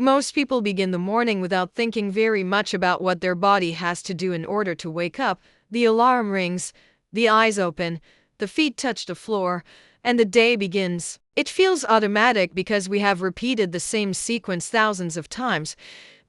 Most people begin the morning without thinking very much about what their body has to do in order to wake up. The alarm rings, the eyes open, the feet touch the floor, and the day begins. It feels automatic because we have repeated the same sequence thousands of times.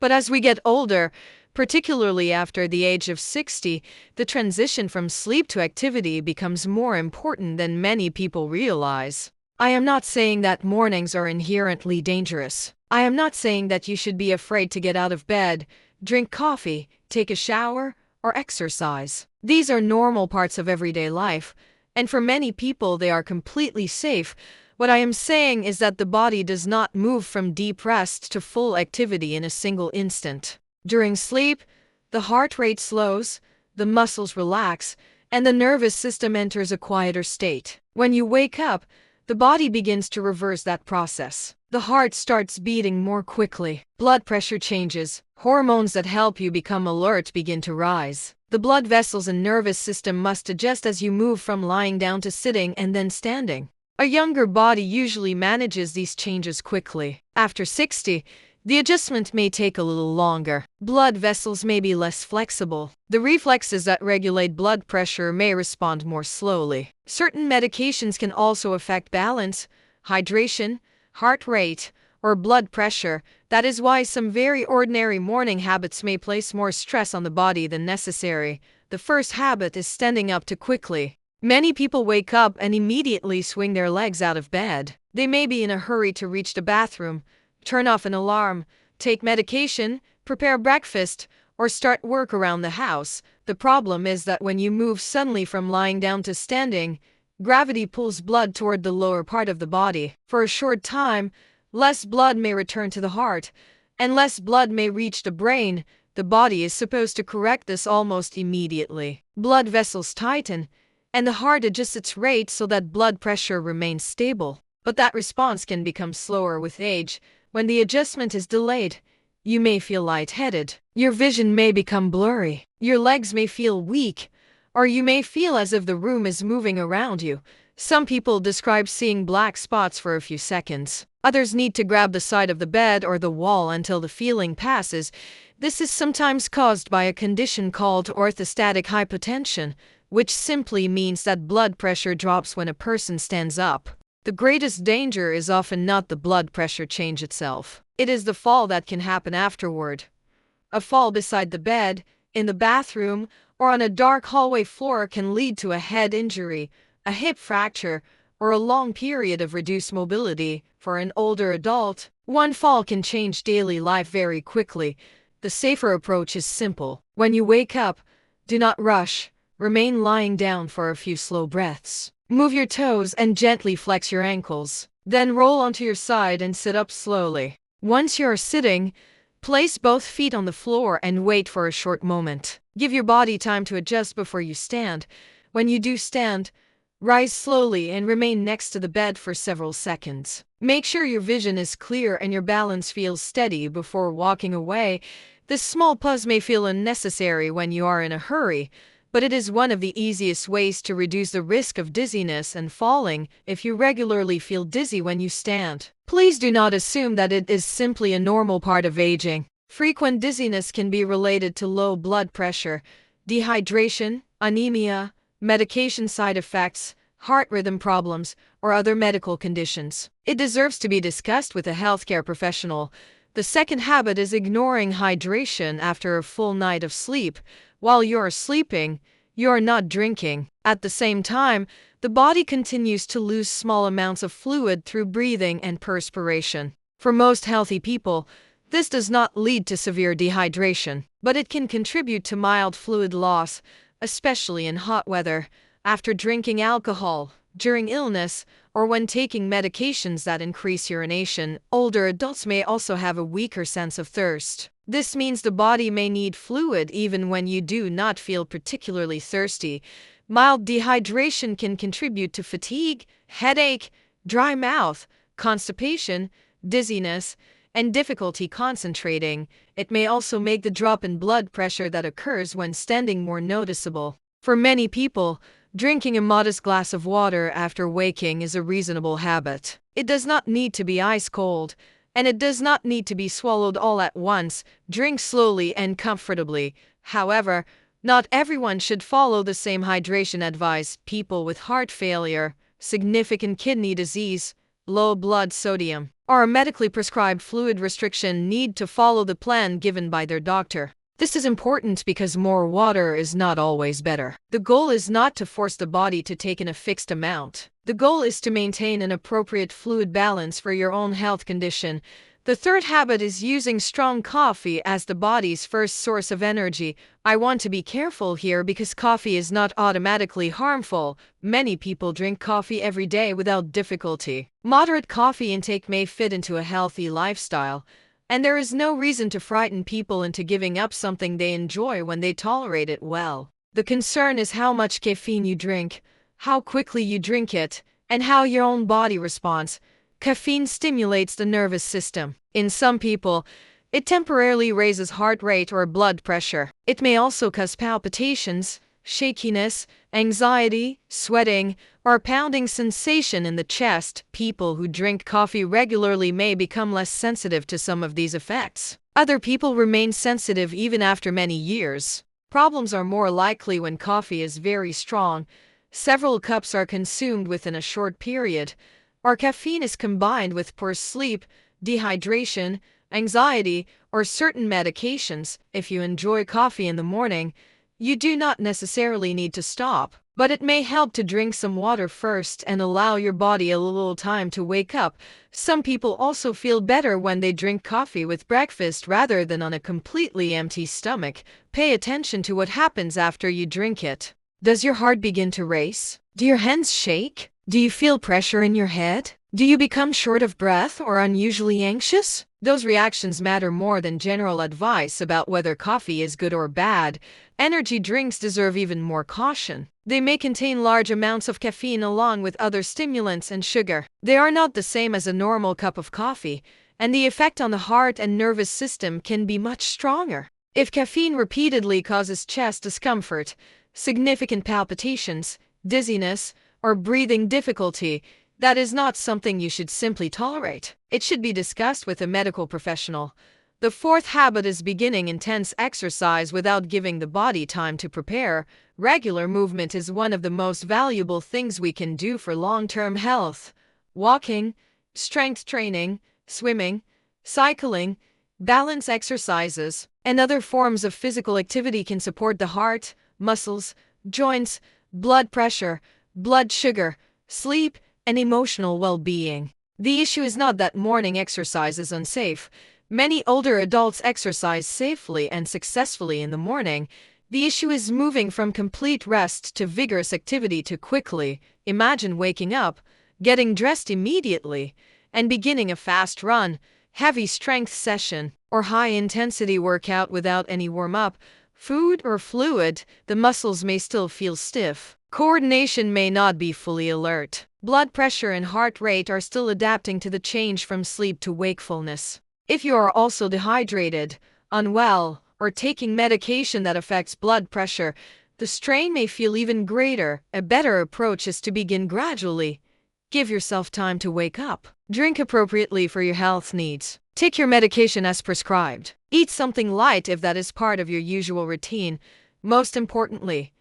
But as we get older, particularly after the age of 60, the transition from sleep to activity becomes more important than many people realize. I am not saying that mornings are inherently dangerous. I am not saying that you should be afraid to get out of bed, drink coffee, take a shower, or exercise. These are normal parts of everyday life, and for many people they are completely safe. What I am saying is that the body does not move from deep rest to full activity in a single instant. During sleep, the heart rate slows, the muscles relax, and the nervous system enters a quieter state. When you wake up, the body begins to reverse that process. The heart starts beating more quickly. Blood pressure changes. Hormones that help you become alert begin to rise. The blood vessels and nervous system must adjust as you move from lying down to sitting and then standing. A younger body usually manages these changes quickly. After 60, the adjustment may take a little longer. Blood vessels may be less flexible. The reflexes that regulate blood pressure may respond more slowly. Certain medications can also affect balance, hydration, heart rate, or blood pressure. That is why some very ordinary morning habits may place more stress on the body than necessary. The first habit is standing up too quickly. Many people wake up and immediately swing their legs out of bed. They may be in a hurry to reach the bathroom, turn off an alarm, take medication, prepare breakfast, or start work around the house. The problem is that when you move suddenly from lying down to standing, gravity pulls blood toward the lower part of the body. For a short time, less blood may return to the heart, and less blood may reach the brain. The body is supposed to correct this almost immediately. Blood vessels tighten, and the heart adjusts its rate so that blood pressure remains stable. But that response can become slower with age. When the adjustment is delayed, you may feel lightheaded. Your vision may become blurry. Your legs may feel weak, or you may feel as if the room is moving around you. Some people describe seeing black spots for a few seconds. Others need to grab the side of the bed or the wall until the feeling passes. This is sometimes caused by a condition called orthostatic hypotension, which simply means that blood pressure drops when a person stands up. The greatest danger is often not the blood pressure change itself. It is the fall that can happen afterward. A fall beside the bed, in the bathroom, or on a dark hallway floor can lead to a head injury, a hip fracture, or a long period of reduced mobility. For an older adult, one fall can change daily life very quickly. The safer approach is simple. When you wake up, do not rush. Remain lying down for a few slow breaths. Move your toes and gently flex your ankles. Then roll onto your side and sit up slowly. Once you are sitting, place both feet on the floor and wait for a short moment. Give your body time to adjust before you stand. When you do stand, rise slowly and remain next to the bed for several seconds. Make sure your vision is clear and your balance feels steady before walking away. This small pause may feel unnecessary when you are in a hurry, but it is one of the easiest ways to reduce the risk of dizziness and falling. If you regularly feel dizzy when you stand, please do not assume that it is simply a normal part of aging. Frequent dizziness can be related to low blood pressure, dehydration, anemia, medication side effects, heart rhythm problems, or other medical conditions. It deserves to be discussed with a healthcare professional. The second habit is ignoring hydration after a full night of sleep. While you are sleeping, you are not drinking. At the same time, the body continues to lose small amounts of fluid through breathing and perspiration. For most healthy people, this does not lead to severe dehydration, but it can contribute to mild fluid loss, especially in hot weather, after drinking alcohol, during illness, or when taking medications that increase urination. Older adults may also have a weaker sense of thirst. This means the body may need fluid even when you do not feel particularly thirsty. Mild dehydration can contribute to fatigue, headache, dry mouth, constipation, dizziness, and difficulty concentrating. It may also make the drop in blood pressure that occurs when standing more noticeable. For many people, drinking a modest glass of water after waking is a reasonable habit. It does not need to be ice cold. and it does not need to be swallowed all at once. Drink slowly and comfortably. However, not everyone should follow the same hydration advice. People with heart failure, significant kidney disease, low blood sodium, or a medically prescribed fluid restriction need to follow the plan given by their doctor. This is important because more water is not always better. The goal is not to force the body to take in a fixed amount. The goal is to maintain an appropriate fluid balance for your own health condition. The third habit is using strong coffee as the body's first source of energy. I want to be careful here because coffee is not automatically harmful. Many people drink coffee every day without difficulty. Moderate coffee intake may fit into a healthy lifestyle, and there is no reason to frighten people into giving up something they enjoy when they tolerate it well. The concern is how much caffeine you drink, how quickly you drink it, and how your own body responds. Caffeine stimulates the nervous system. In some people, it temporarily raises heart rate or blood pressure. It may also cause palpitations, shakiness, anxiety, sweating, or a pounding sensation in the chest. People who drink coffee regularly may become less sensitive to some of these effects. Other people remain sensitive even after many years. Problems are more likely when coffee is very strong, several cups are consumed within a short period, or caffeine is combined with poor sleep, dehydration, anxiety, or certain medications. If you enjoy coffee in the morning, you do not necessarily need to stop, but it may help to drink some water first and allow your body a little time to wake up. Some people also feel better when they drink coffee with breakfast rather than on a completely empty stomach. Pay attention to what happens after you drink it. Does your heart begin to race? Do your hands shake? Do you feel pressure in your head? Do you become short of breath or unusually anxious? Those reactions matter more than general advice about whether coffee is good or bad. Energy drinks deserve even more caution. They may contain large amounts of caffeine along with other stimulants and sugar. They are not the same as a normal cup of coffee, and the effect on the heart and nervous system can be much stronger. If caffeine repeatedly causes chest discomfort, significant palpitations, dizziness, or breathing difficulty, that is not something you should simply tolerate. It should be discussed with a medical professional. The fourth habit is beginning intense exercise without giving the body time to prepare. Regular movement is one of the most valuable things we can do for long-term health. Walking, strength training, swimming, cycling, balance exercises, and other forms of physical activity can support the heart, muscles, joints, blood pressure, blood sugar, sleep, and emotional well-being. The issue is not that morning exercise is unsafe. Many older adults exercise safely and successfully in the morning. The issue is moving from complete rest to vigorous activity too quickly. Imagine waking up, getting dressed immediately, and beginning a fast run, heavy strength session, or high-intensity workout without any warm-up, food, or fluid. The muscles may still feel stiff. Coordination may not be fully alert. Blood pressure and heart rate are still adapting to the change from sleep to wakefulness. If you are also dehydrated, unwell, or taking medication that affects blood pressure, the strain may feel even greater. A better approach is to begin gradually. Give yourself time to wake up. Drink appropriately for your health needs. Take your medication as prescribed. Eat something light if that is part of your usual routine. Most importantly,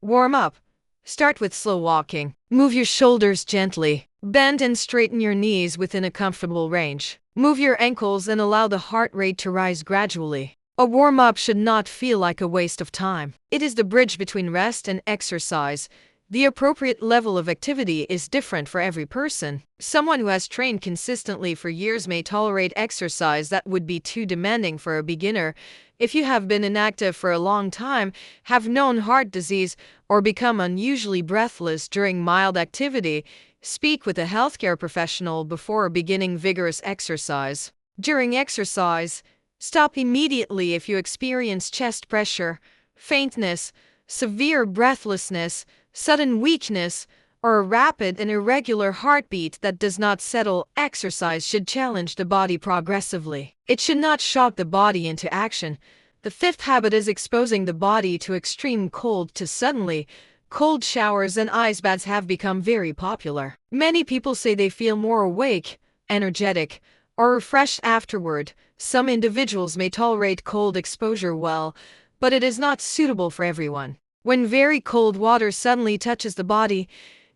warm up. Start with slow walking. Move your shoulders gently. Bend and straighten your knees within a comfortable range. Move your ankles and allow the heart rate to rise gradually. A warm-up should not feel like a waste of time. It is the bridge between rest and exercise. The appropriate level of activity is different for every person. Someone who has trained consistently for years may tolerate exercise that would be too demanding for a beginner. If you have been inactive for a long time, have known heart disease, or become unusually breathless during mild activity, speak with a healthcare professional before beginning vigorous exercise. During exercise, stop immediately if you experience chest pressure, faintness, severe breathlessness, sudden weakness, or a rapid and irregular heartbeat that does not settle. Exercise should challenge the body progressively. It should not shock the body into action. The fifth habit is exposing the body to extreme cold to suddenly. Cold showers and ice baths have become very popular. Many people say they feel more awake, energetic, or refreshed afterward. Some individuals may tolerate cold exposure well, but it is not suitable for everyone. When very cold water suddenly touches the body,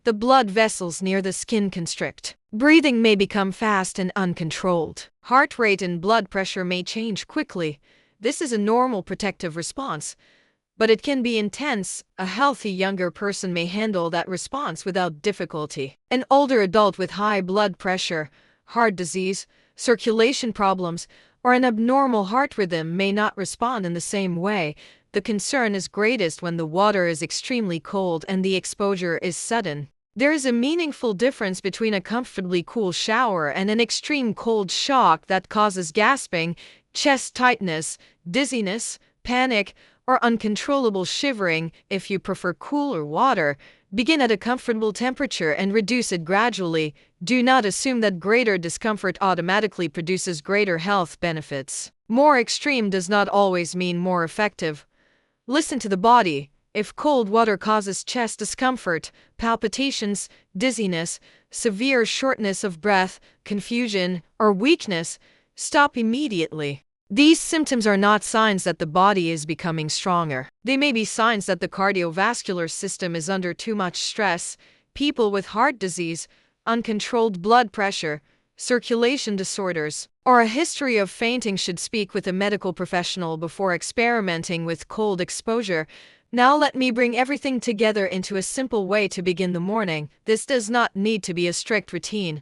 the blood vessels near the skin constrict. Breathing may become fast and uncontrolled. Heart rate and blood pressure may change quickly. This is a normal protective response, but it can be intense. A healthy younger person may handle that response without difficulty. An older adult with high blood pressure, heart disease, circulation problems, or an abnormal heart rhythm may not respond in the same way. The concern is greatest when the water is extremely cold and the exposure is sudden. There is a meaningful difference between a comfortably cool shower and an extreme cold shock that causes gasping, chest tightness, dizziness, panic, or uncontrollable shivering. If you prefer cooler water, begin at a comfortable temperature and reduce it gradually. Do not assume that greater discomfort automatically produces greater health benefits. More extreme does not always mean more effective. Listen to the body. If cold water causes chest discomfort, palpitations, dizziness, severe shortness of breath, confusion, or weakness, stop immediately. These symptoms are not signs that the body is becoming stronger. They may be signs that the cardiovascular system is under too much stress. People with heart disease, uncontrolled blood pressure, circulation disorders, or a history of fainting should speak with a medical professional before experimenting with cold exposure. Now let me bring everything together into a simple way to begin the morning. This does not need to be a strict routine,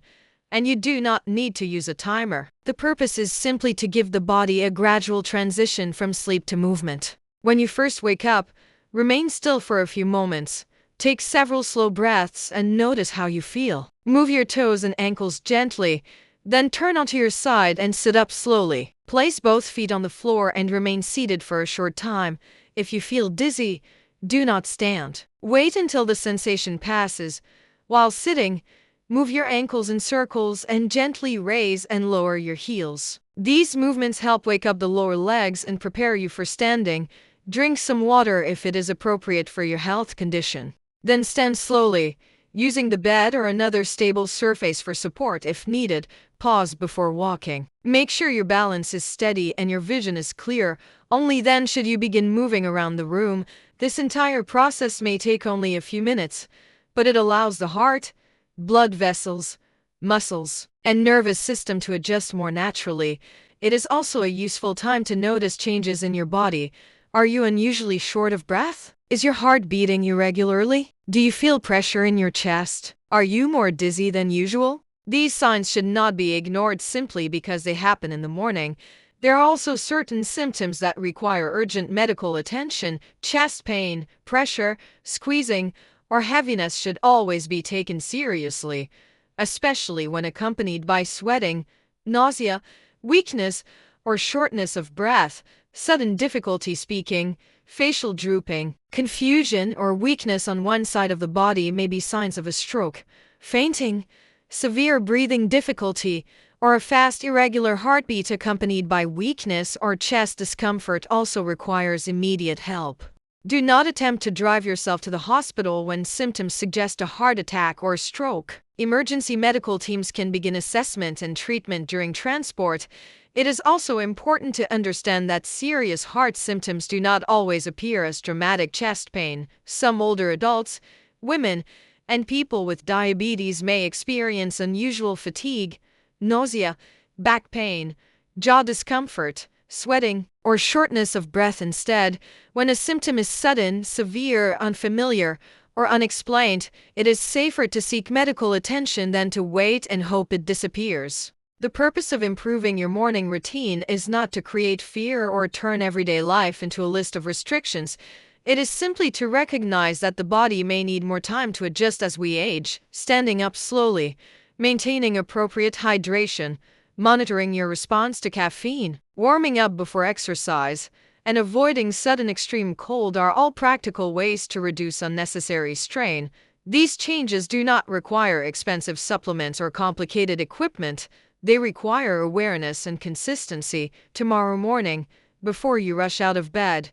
and you do not need to use a timer. The purpose is simply to give the body a gradual transition from sleep to movement. When you first wake up, remain still for a few moments. Take several slow breaths and notice how you feel. Move your toes and ankles gently, then turn onto your side and sit up slowly. Place both feet on the floor and remain seated for a short time. If you feel dizzy, do not stand. Wait until the sensation passes. While sitting, move your ankles in circles and gently raise and lower your heels. These movements help wake up the lower legs and prepare you for standing. Drink some water if it is appropriate for your health condition. Then stand slowly, using the bed or another stable surface for support if needed. Pause before walking. Make sure your balance is steady and your vision is clear. Only then should you begin moving around the room. This entire process may take only a few minutes, but it allows the heart, blood vessels, muscles, and nervous system to adjust more naturally. It is also a useful time to notice changes in your body. Are you unusually short of breath? Is your heart beating irregularly? Do you feel pressure in your chest? Are you more dizzy than usual? These signs should not be ignored simply because they happen in the morning. There are also certain symptoms that require urgent medical attention. Chest pain, pressure, squeezing, or heaviness should always be taken seriously, especially when accompanied by sweating, nausea, weakness, or shortness of breath, sudden difficulty speaking, facial drooping, confusion, or weakness on one side of the body may be signs of a stroke. Fainting, severe breathing difficulty, or a fast irregular heartbeat accompanied by weakness or chest discomfort also requires immediate help. Do not attempt to drive yourself to the hospital when symptoms suggest a heart attack or stroke. Emergency medical teams can begin assessment and treatment during transport. It is also important to understand that serious heart symptoms do not always appear as dramatic chest pain. Some older adults, women, and people with diabetes may experience unusual fatigue, nausea, back pain, jaw discomfort, sweating, or shortness of breath instead. When a symptom is sudden, severe, unfamiliar, or unexplained, it is safer to seek medical attention than to wait and hope it disappears. The purpose of improving your morning routine is not to create fear or turn everyday life into a list of restrictions. It is simply to recognize that the body may need more time to adjust as we age. Standing up slowly, maintaining appropriate hydration, monitoring your response to caffeine, warming up before exercise, and avoiding sudden extreme cold are all practical ways to reduce unnecessary strain. These changes do not require expensive supplements or complicated equipment. They require awareness and consistency. Tomorrow morning, before you rush out of bed,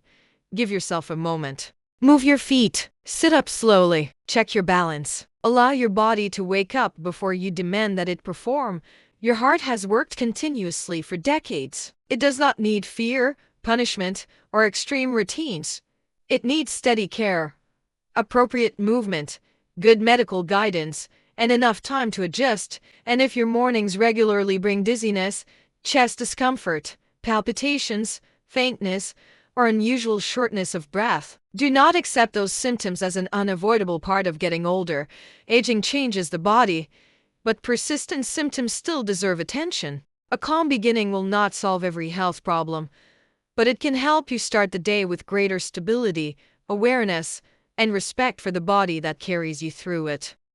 give yourself a moment. Move your feet. Sit up slowly. Check your balance. Allow your body to wake up before you demand that it perform. Your heart has worked continuously for decades. It does not need fear, punishment, or extreme routines. It needs steady care, appropriate movement, good medical guidance, and enough time to adjust. And if your mornings regularly bring dizziness, chest discomfort, palpitations, faintness, or unusual shortness of breath, do not accept those symptoms as an unavoidable part of getting older. Aging changes the body, but persistent symptoms still deserve attention. A calm beginning will not solve every health problem, but it can help you start the day with greater stability, awareness, and respect for the body that carries you through it.